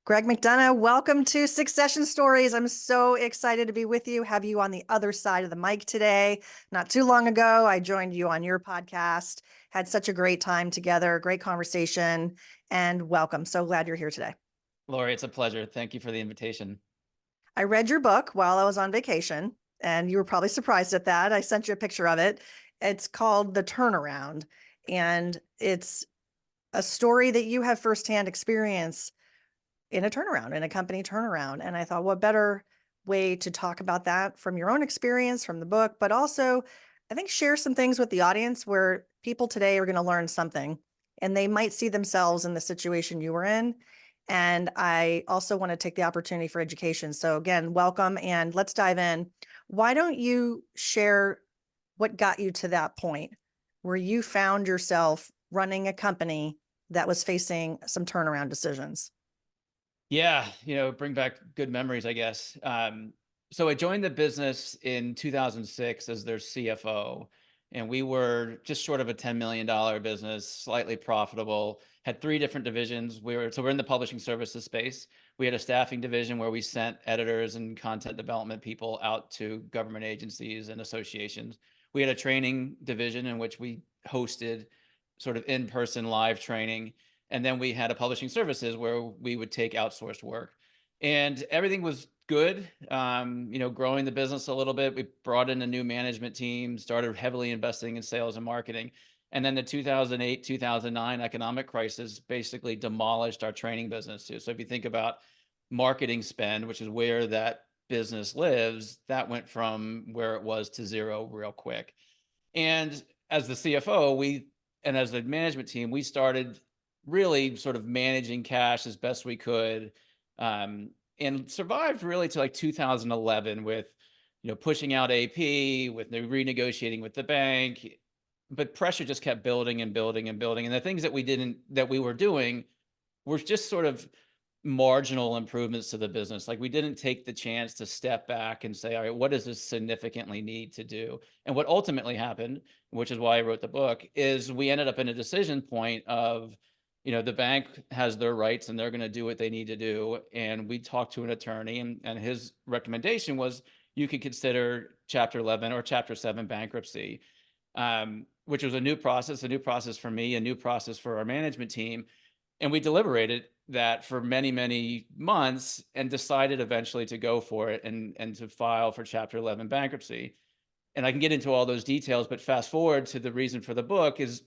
Greg McDonough, welcome to Succession Stories. I'm so excited to be with you, have you on the other side of the mic today. Not too long ago, I joined you on your podcast, had such a great time together, great conversation, and welcome. So glad you're here today. Laurie, it's a pleasure. Thank you for the invitation. I read your book while I was on vacation, and you were probably surprised at that. I sent you a picture of it. It's called The Turnaround, and it's a story that you have firsthand experience in a turnaround, in a company turnaround. And I thought, what better way to talk about that from your own experience, from the book, but also I think share some things with the audience where people today are going to learn something and they might see themselves in the situation you were in. And I also want to take the opportunity for education. So again, welcome and let's dive in. Why don't you share what got you to that point where you found yourself running a company that was facing some turnaround decisions? Yeah, bring back good memories, I guess. So I joined the business in 2006 as their CFO, and we were just short of a $10 million business, slightly profitable, had three different divisions. We're in the publishing services space. We had a staffing division where we sent editors and content development people out to government agencies and associations. We had a training division in which we hosted sort of in-person live training. And then we had a publishing services where we would take outsourced work, and everything was good. Growing the business a little bit. We brought in a new management team, started heavily investing in sales and marketing. And then the 2008, 2009 economic crisis basically demolished our training business too. So if you think about marketing spend, which is where that business lives, that went from where it was to zero real quick. And as the CFO, and as the management team, we started really sort of managing cash as best we could, and survived really to like 2011 with, pushing out AP, with renegotiating with the bank, but pressure just kept building and building and building. And the things that we were doing were just sort of marginal improvements to the business. Like we didn't take the chance to step back and say, all right, what does this significantly need to do? And what ultimately happened, which is why I wrote the book, is we ended up in a decision point of, the bank has their rights and they're going to do what they need to do. And we talked to an attorney, and his recommendation was you could consider Chapter 11 or Chapter 7 bankruptcy, which was a new process for me, a new process for our management team. And we deliberated that for many, many months and decided eventually to go for it and to file for Chapter 11 bankruptcy. And I can get into all those details, but fast forward to the reason for the book is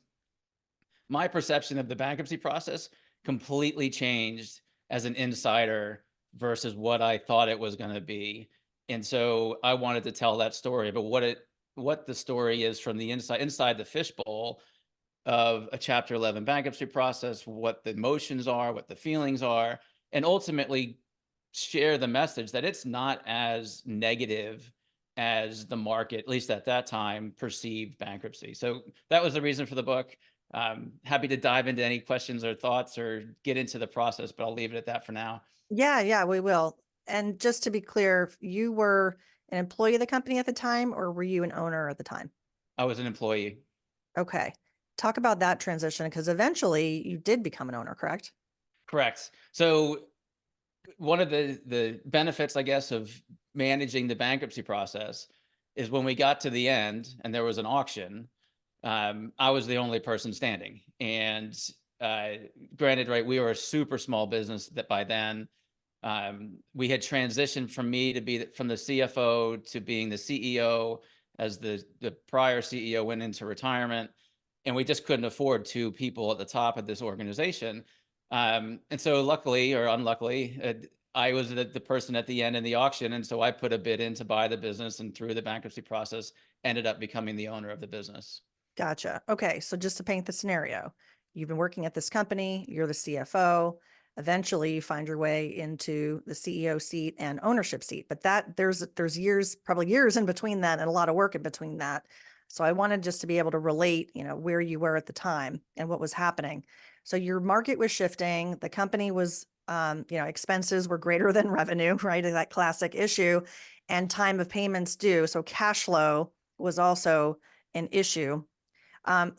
my perception of the bankruptcy process completely changed as an insider versus what I thought it was going to be. And so I wanted to tell that story, but what the story is from the inside the fishbowl of a Chapter 11 bankruptcy process, what the emotions are, what the feelings are, and ultimately share the message that it's not as negative as the market, at least at that time, perceived bankruptcy. So that was the reason for the book. Happy to dive into any questions or thoughts or get into the process, but I'll leave it at that for now. Yeah, we will. And just to be clear, you were an employee of the company at the time, or were you an owner at the time? I was an employee. Okay. Talk about that transition, because eventually you did become an owner, correct? Correct. So one of the benefits, I guess, of managing the bankruptcy process is when we got to the end and there was an auction, I was the only person standing. And granted, right, we were a super small business that by then. We had transitioned from me to from the CFO to being the CEO as the prior CEO went into retirement, and we just couldn't afford two people at the top of this organization. And so luckily or unluckily, I was the person at the end in the auction. And so I put a bid in to buy the business, and through the bankruptcy process, ended up becoming the owner of the business. Gotcha. Okay. So just to paint the scenario, you've been working at this company, you're the CFO. Eventually you find your way into the CEO seat and ownership seat, but there's years, probably years in between that and a lot of work in between that. So I wanted just to be able to relate, where you were at the time and what was happening. So your market was shifting. The company was, expenses were greater than revenue, right? That classic issue, and time of payments due. So cash flow was also an issue.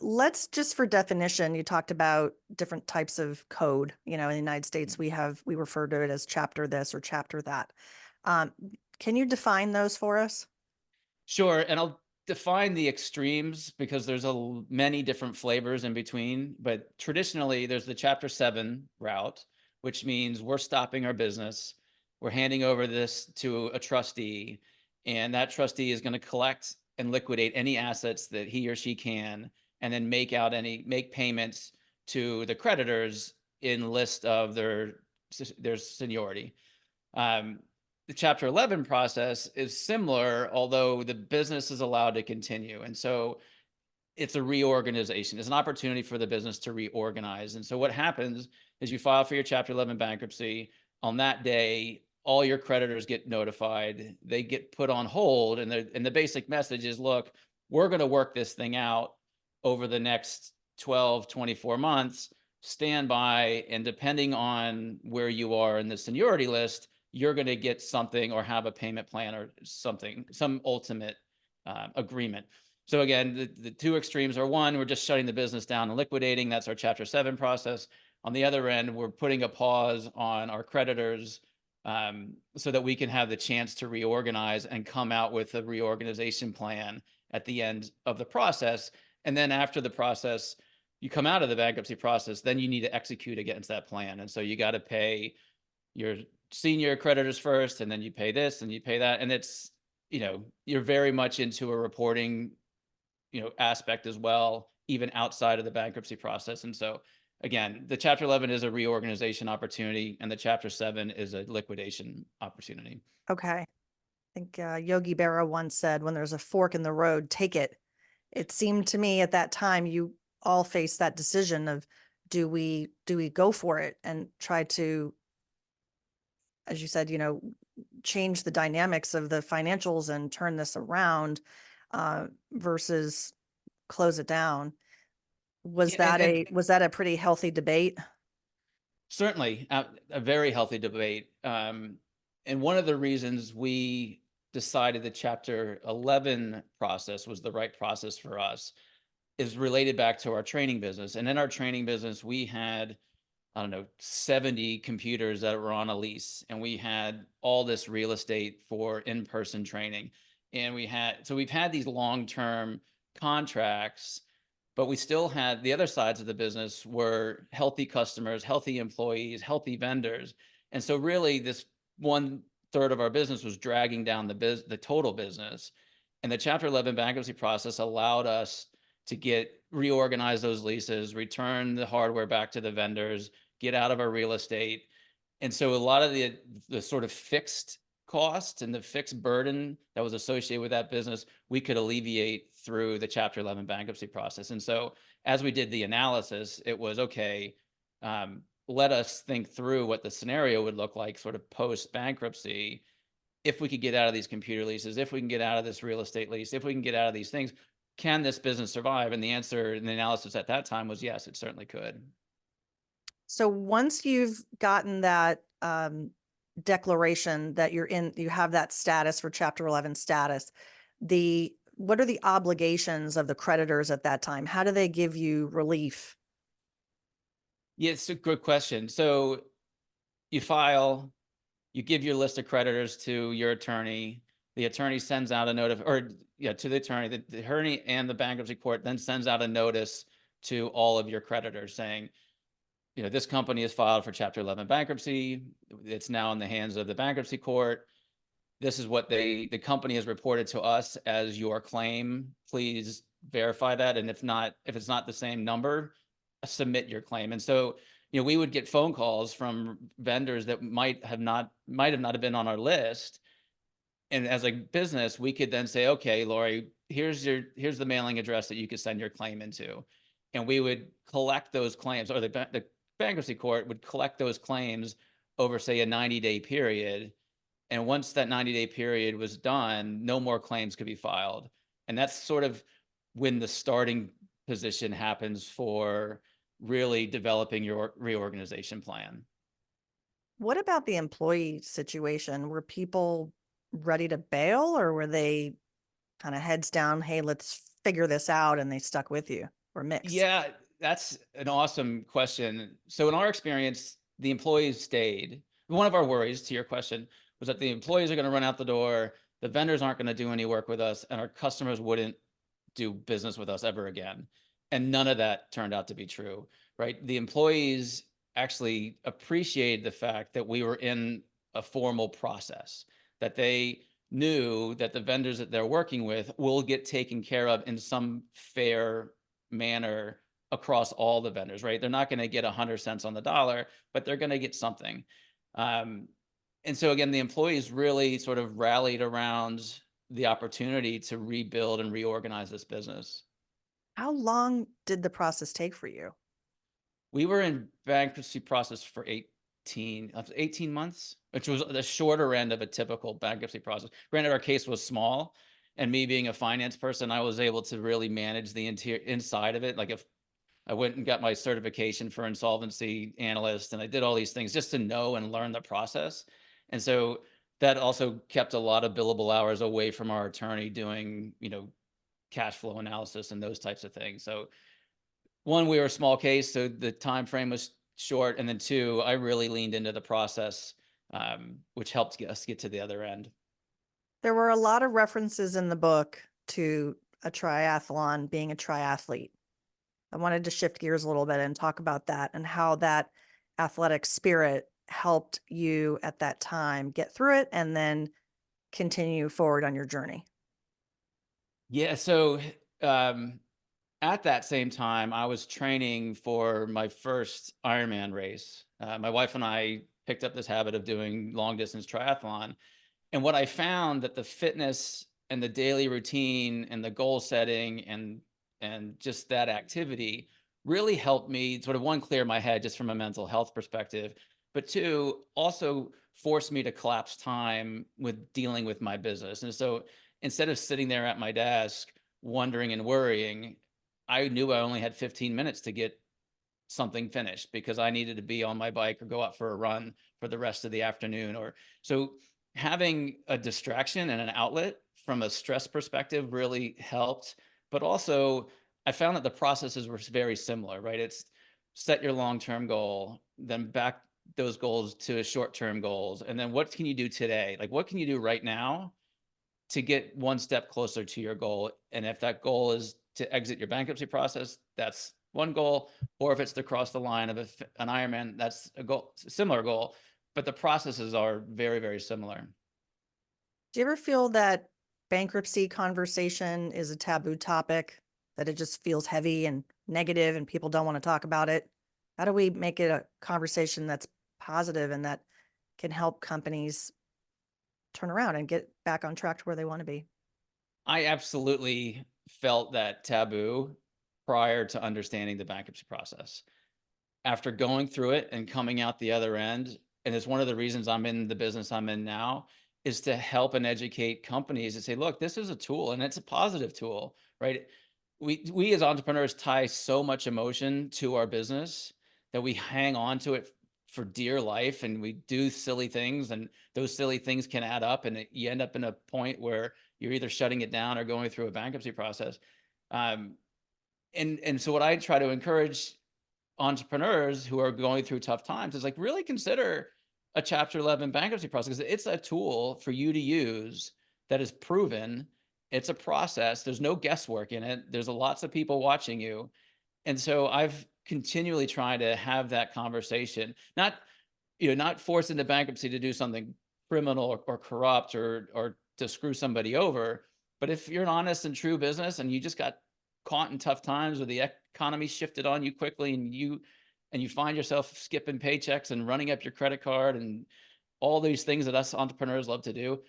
Let's just for definition, you talked about different types of code. In the United States, we refer to it as chapter this or chapter that. Um, can you define those for us? Sure, and I'll define the extremes because there's many different flavors in between. But traditionally, there's the Chapter 7 route, which means we're stopping our business, we're handing over this to a trustee, and that trustee is going to collect and liquidate any assets that he or she can, and then make payments to the creditors in list of their seniority. The Chapter 11 process is similar, although the business is allowed to continue. And so it's a reorganization. It's an opportunity for the business to reorganize. And so what happens is you file for your Chapter 11 bankruptcy. On that day, all your creditors get notified. They get put on hold. And the basic message is, look, we're going to work this thing out over the next 12, 24 months. Stand by. And depending on where you are in the seniority list, you're going to get something or have a payment plan or something, some ultimate agreement. So again, the two extremes are, one, we're just shutting the business down and liquidating. That's our Chapter 7 process. On the other end, we're putting a pause on our creditors so that we can have the chance to reorganize and come out with a reorganization plan at the end of the process. And then after the process, you come out of the bankruptcy process, then you need to execute against that plan. And so you got to pay your senior creditors first, and then you pay this and you pay that. And it's, you're very much into a reporting, aspect as well, even outside of the bankruptcy process. And so again, the Chapter 11 is a reorganization opportunity, and the Chapter 7 is a liquidation opportunity. Okay. I think Yogi Berra once said, when there's a fork in the road, take it. It seemed to me at that time you all faced that decision of, do we go for it and try to, as you said, change the dynamics of the financials and turn this around versus close it down. Was Yeah, and that a pretty healthy debate? certainly a very healthy debate. And one of the reasons we decided the Chapter 11 process was the right process for us is related back to our training business. And in our training business, we had, I don't know, 70 computers that were on a lease, and we had all this real estate for in-person training. And we've had these long-term contracts, but we still had the other sides of the business were healthy customers, healthy employees, healthy vendors. And so really this 1/3 of our business was dragging down the total business. And the Chapter 11 bankruptcy process allowed us to reorganize those leases, return the hardware back to the vendors, get out of our real estate. And so a lot of the sort of fixed cost and the fixed burden that was associated with that business, we could alleviate through the Chapter 11 bankruptcy process. And so as we did the analysis, it was, okay, let us think through what the scenario would look like sort of post-bankruptcy. If we could get out of these computer leases, if we can get out of this real estate lease, if we can get out of these things, can this business survive? And the answer in the analysis at that time was yes, it certainly could. So once you've gotten that declaration that you have that status for Chapter 11 status, what are the obligations of the creditors at that time? How do they give you relief? Yeah, it's a good question. So you file, you give your list of creditors to your attorney. The attorney sends out a notice, to the attorney. The attorney and the bankruptcy court then sends out a notice to all of your creditors saying, this company is filed for Chapter 11 bankruptcy. It's now in the hands of the bankruptcy court. This is what the company has reported to us as your claim. Please verify that. And if it's not the same number, submit your claim. And so, we would get phone calls from vendors that might have not have been on our list. And as a business, we could then say, okay, Laurie, here's the mailing address that you could send your claim into. And we would collect those claims, or the bankruptcy court would collect those claims over, say, a 90-day period. And once that 90-day period was done, no more claims could be filed. And that's sort of when the starting position happens for really developing your reorganization plan. What about the employee situation? Were people ready to bail, or were they kind of heads down, hey, let's figure this out, and they stuck with you? or mix? Yeah, that's an awesome question. So in our experience, the employees stayed. One of our worries, to your question, was that the employees are going to run out the door, the vendors aren't going to do any work with us, and our customers wouldn't do business with us ever again. And none of that turned out to be true, right? The employees actually appreciated the fact that we were in a formal process, that they knew that the vendors that they're working with will get taken care of in some fair manner across all the vendors, right? They're not going to get 100 cents on the dollar, but they're going to get something. Um, and so again, the employees really sort of rallied around the opportunity to rebuild and reorganize this business. How long did the process take for you? We were in bankruptcy process for 18 months, which was the shorter end of a typical bankruptcy process. Granted, our case was small, and me being a finance person, I was able to really manage the interior inside of it. Like if I went and got my certification for insolvency analyst, and I did all these things just to know and learn the process. And so that also kept a lot of billable hours away from our attorney doing, cash flow analysis and those types of things. So one, we were a small case, so the time frame was short, and then two, I really leaned into the process, which helped us get to the other end. There were a lot of references in the book to a triathlon being a triathlete. I wanted to shift gears a little bit and talk about that and how that athletic spirit helped you at that time get through it and then continue forward on your journey. Yeah, so um, at that same time, I was training for my first Ironman race. My wife and I picked up this habit of doing long distance triathlon. And what I found that the fitness and the daily routine and the goal setting and just that activity really helped me sort of one, clear my head just from a mental health perspective, but two, also forced me to collapse time with dealing with my business. And so instead of sitting there at my desk wondering and worrying, I knew I only had 15 minutes to get something finished because I needed to be on my bike or go out for a run for the rest of the afternoon. Or so having a distraction and an outlet from a stress perspective really helped. But also, I found that the processes were very similar, right? It's set your long-term goal, then back those goals to short-term goals. And then what can you do today? Like, what can you do right now to get one step closer to your goal? And if that goal is to exit your bankruptcy process, that's one goal. Or if it's to cross the line of an Ironman, that's a goal, similar goal. But the processes are very, very similar. Do you ever feel that bankruptcy conversation is a taboo topic, that it just feels heavy and negative and people don't want to talk about it? How do we make it a conversation that's positive and that can help companies turn around and get back on track to where they want to be? I absolutely felt that taboo prior to understanding the bankruptcy process. After going through it and coming out the other end, and it's one of the reasons I'm in the business I'm in now, is to help and educate companies and say, look, this is a tool and it's a positive tool, right? We as entrepreneurs tie so much emotion to our business that we hang on to it for dear life, and we do silly things, and those silly things can add up, and you end up in a point where you're either shutting it down or going through a bankruptcy process. Um, and so what I try to encourage entrepreneurs who are going through tough times is like really consider a chapter 11 bankruptcy process, because it's a tool for you to use that is proven. It's a process. There's no guesswork in it. There's lots of people watching you. And so I've continually tried to have that conversation, not force into bankruptcy to do something criminal or corrupt or to screw somebody over. But if you're an honest and true business and you just got caught in tough times where the economy shifted on you quickly, and you find yourself skipping paychecks and running up your credit card and all these things that us entrepreneurs love to do,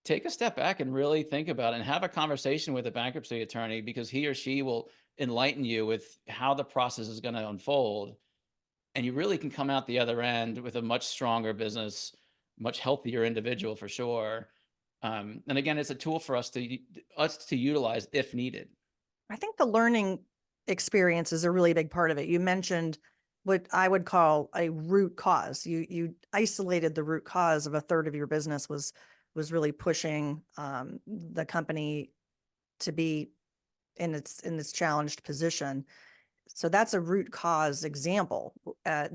take a step back and really think about it and have a conversation with a bankruptcy attorney, because he or she will enlighten you with how the process is going to unfold. And you really can come out the other end with a much stronger business, much healthier individual for sure. And again, it's a tool for us to utilize if needed. I think the learning experience is a really big part of it. You mentioned what I would call a root cause. You isolated the root cause of a third of your business was really pushing the company to be in its challenged position. So that's a root cause example.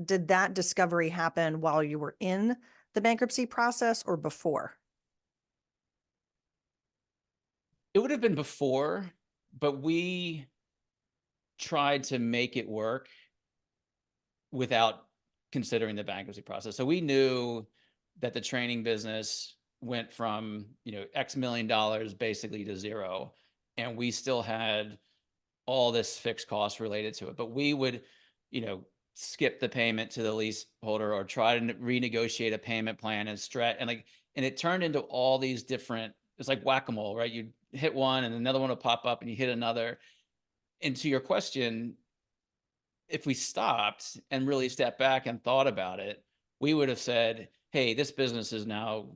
Did that discovery happen while you were in the bankruptcy process or before? It would have been before, but we tried to make it work without considering the bankruptcy process. So we knew that the training business went from, X million dollars basically to zero, and we still had all this fixed cost related to it. But we would, skip the payment to the leaseholder or try to renegotiate a payment plan and stretch and it turned into all these different, it's like whack-a-mole, right? You hit one and another one will pop up and you hit another. And to your question, if we stopped and really stepped back and thought about it, we would have said, hey, this business is now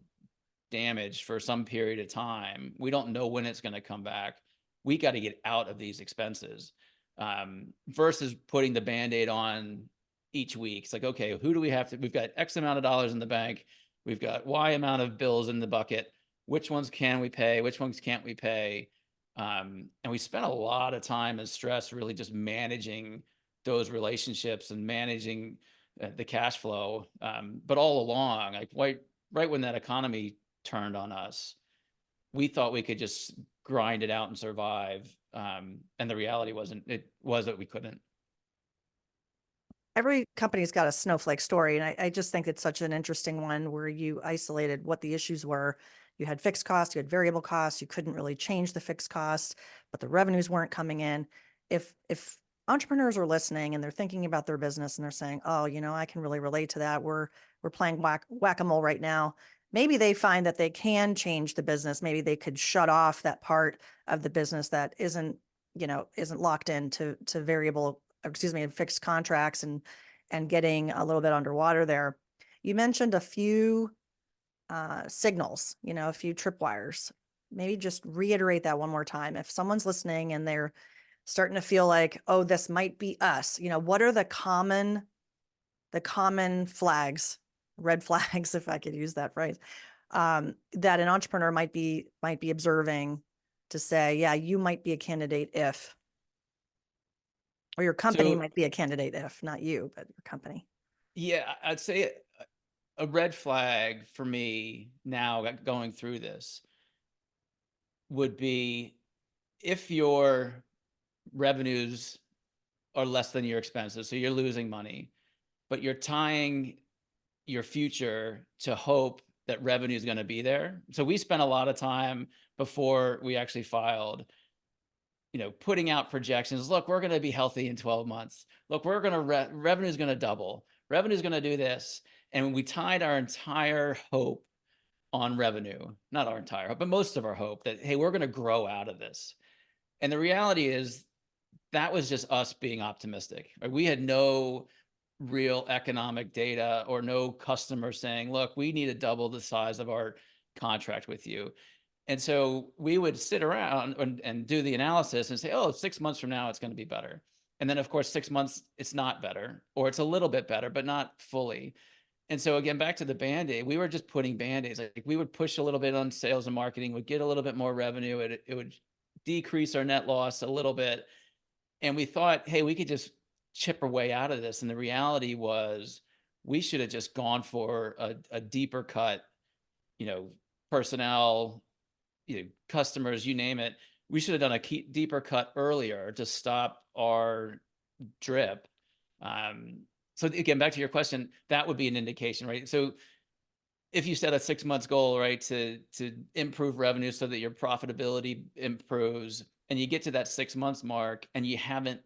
damaged for some period of time. We don't know when it's going to come back. We got to get out of these expenses, versus putting the Band-Aid on each week. It's like, okay, who do we have to, we've got X amount of dollars in the bank. We've got Y amount of bills in the bucket. Which ones can we pay? Which ones can't we pay? And we spent a lot of time and stress really just managing those relationships and managing the cash flow. But all along, like right when that economy turned on us, we thought we could just grind it out and survive. And the reality was that we couldn't. Every company's got a snowflake story, and I just think it's such an interesting one where you isolated what the issues were. You had fixed costs, you had variable costs, you couldn't really change the fixed costs, but the revenues weren't coming in. If entrepreneurs are listening and they're thinking about their business and they're saying, oh, I can really relate to that. We're playing whack-a-mole right now. Maybe they find that they can change the business. Maybe they could shut off that part of the business that isn't locked into variable, fixed contracts and getting a little bit underwater there. You mentioned a few signals, a few tripwires. Maybe just reiterate that one more time. If someone's listening and they're starting to feel like, oh, this might be us, what are the common flags, red flags, if I could use that phrase, that an entrepreneur might be observing to say, yeah, you might be a candidate if, or your company So might be a candidate if, not you, but your company. yeah, I'd say a red flag for me now going through this would be if your revenues are less than your expenses, so you're losing money, but you're tying your future to hope that revenue is going to be there. So we spent a lot of time before we actually filed, putting out projections. Look, we're going to be healthy in 12 months. Look, we're going to revenue is going to double. Revenue is going to do this. And we tied our entire hope on revenue, not our entire hope, but most of our hope that, hey, we're going to grow out of this. And the reality is that was just us being optimistic. We had no real economic data or no customer saying, look, we need to double the size of our contract with you. And so we would sit around and do the analysis and say, oh, 6 months from now, it's going to be better. And then, of course, 6 months, it's not better, or it's a little bit better, but not fully. And so again, back to the Band-Aid, we were just putting Band-Aids. Like we would push a little bit on sales and marketing, would get a little bit more revenue. It would decrease our net loss a little bit. And we thought, hey, we could just chip our way out of this. And the reality was we should have just gone for a deeper cut, personnel, customers, you name it. We should have done a deeper cut earlier to stop our drip. So again, back to your question, that would be an indication, right? So if you set a 6 months goal, right, to improve revenue so that your profitability improves, and you get to that 6 months mark and you haven't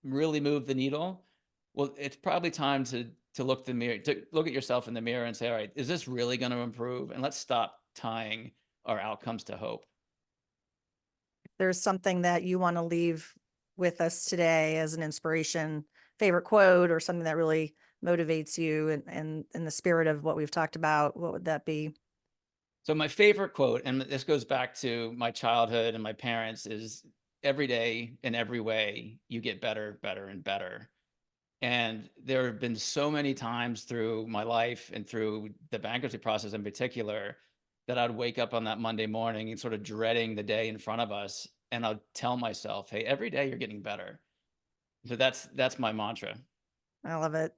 really moved the needle, well, it's probably time to look at yourself in the mirror and say, all right, is this really going to improve? And let's stop tying our outcomes to hope. There's something that you want to leave with us today as an inspiration, favorite quote, or something that really motivates you and in the spirit of what we've talked about, what would that be? So my favorite quote, and this goes back to my childhood and my parents, is every day in every way, you get better, better, and better. And there have been so many times through my life and through the bankruptcy process in particular that I'd wake up on that Monday morning and sort of dreading the day in front of us and I'll tell myself, hey, every day you're getting better. So that's my mantra. I love it.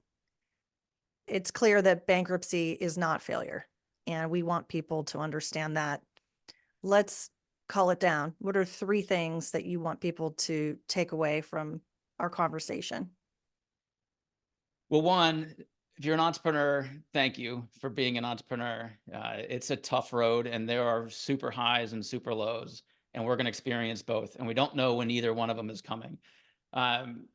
It's clear that bankruptcy is not failure, and we want people to understand that. Let's call it down. What are 3 things that you want people to take away from our conversation? Well, one, if you're an entrepreneur, thank you for being an entrepreneur. It's a tough road, and there are super highs and super lows, and we're going to experience both. And we don't know when either one of them is coming. Um,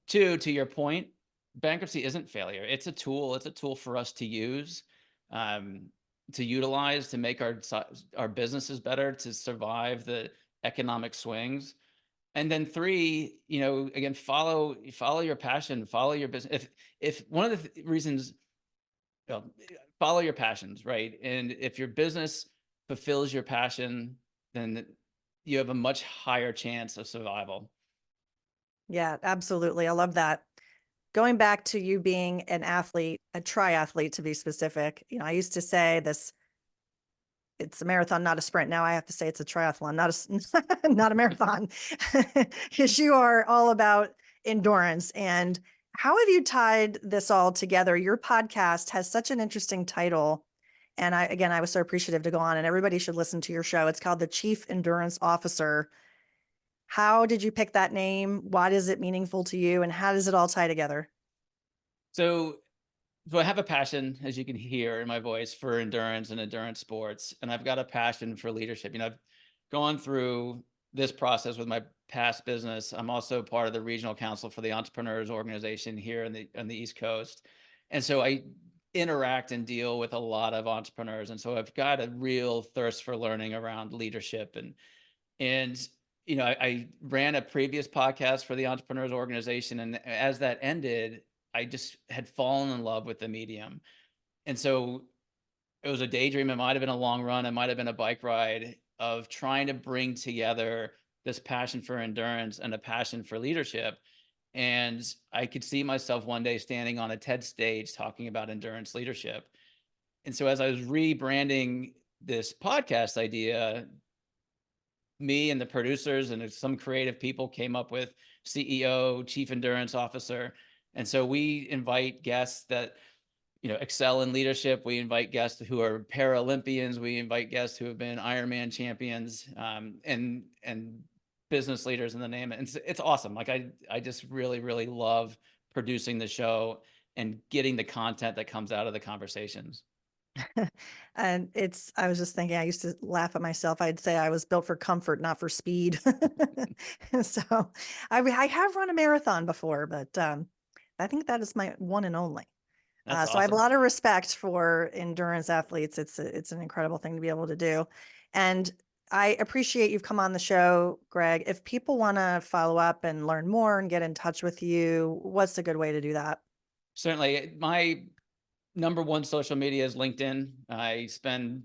2, to your point, bankruptcy isn't failure. It's a tool. It's a tool for us to use, um, to utilize, to make our businesses better, to survive the economic swings. And then 3, again, follow your passion, follow your business. If one of the reasons, you know, follow your passions, right? And if your business fulfills your passion, then you have a much higher chance of survival. Yeah, absolutely. I love that. Going back to you being an athlete, a triathlete to be specific, I used to say this, it's a marathon, not a sprint. Now I have to say it's a triathlon, not a marathon. Because you are all about endurance. And how have you tied this all together? Your podcast has such an interesting title. And I was so appreciative to go on, and everybody should listen to your show. It's called The Chief Endurance Officer. How did you pick that name? Why is it meaningful to you? And how does it all tie together? So I have a passion, as you can hear in my voice, for endurance and endurance sports, and I've got a passion for leadership. I've gone through this process with my past business. I'm also part of the regional council for the Entrepreneurs organization here on the East Coast, and so I interact and deal with a lot of entrepreneurs, and so I've got a real thirst for learning around leadership. And I ran a previous podcast for the Entrepreneurs organization, and as that ended, I just had fallen in love with the medium. And so it was a daydream. It might have been a long run. It might have been a bike ride of trying to bring together this passion for endurance and a passion for leadership. And I could see myself one day standing on a TED stage talking about endurance leadership. And so as I was rebranding this podcast idea, me and the producers and some creative people came up with CEO, Chief Endurance Officer. And so we invite guests that excel in leadership. We invite guests who are Paralympians. We invite guests who have been Ironman champions, and business leaders in the name. And it's awesome. Like I just really, really love producing the show and getting the content that comes out of the conversations. And I was just thinking, I used to laugh at myself. I'd say I was built for comfort, not for speed. So I have run a marathon before, but I think that is my one and only. That's So I have a awesome. lot of respect for endurance athletes. It's an incredible thing to be able to do. And I appreciate you've come on the show, Greg. If people want to follow up and learn more and get in touch with you, what's a good way to do that? Certainly. My number one social media is LinkedIn. I spend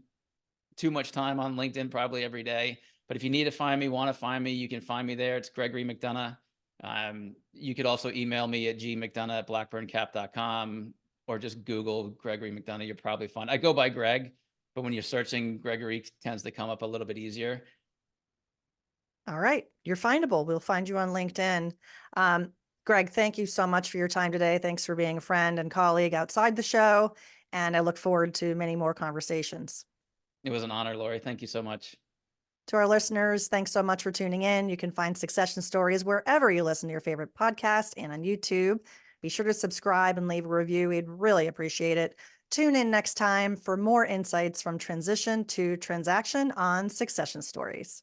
too much time on LinkedIn probably every day. But if you need to find me, want to find me, you can find me there. It's Gregory McDonough. You could also email me at gmcdonough@blackburncap.com, or just Google Gregory McDonough. You'll probably find, I go by Greg, but when you're searching, Gregory tends to come up a little bit easier. All right. You're findable. We'll find you on LinkedIn. Um, Greg, thank you so much for your time today. Thanks for being a friend and colleague outside the show. And I look forward to many more conversations. It was an honor, Laurie. Thank you so much. To our listeners, thanks so much for tuning in. You can find Succession Stories wherever you listen to your favorite podcast and on YouTube. Be sure to subscribe and leave a review. We'd really appreciate it. Tune in next time for more insights from transition to transaction on Succession Stories.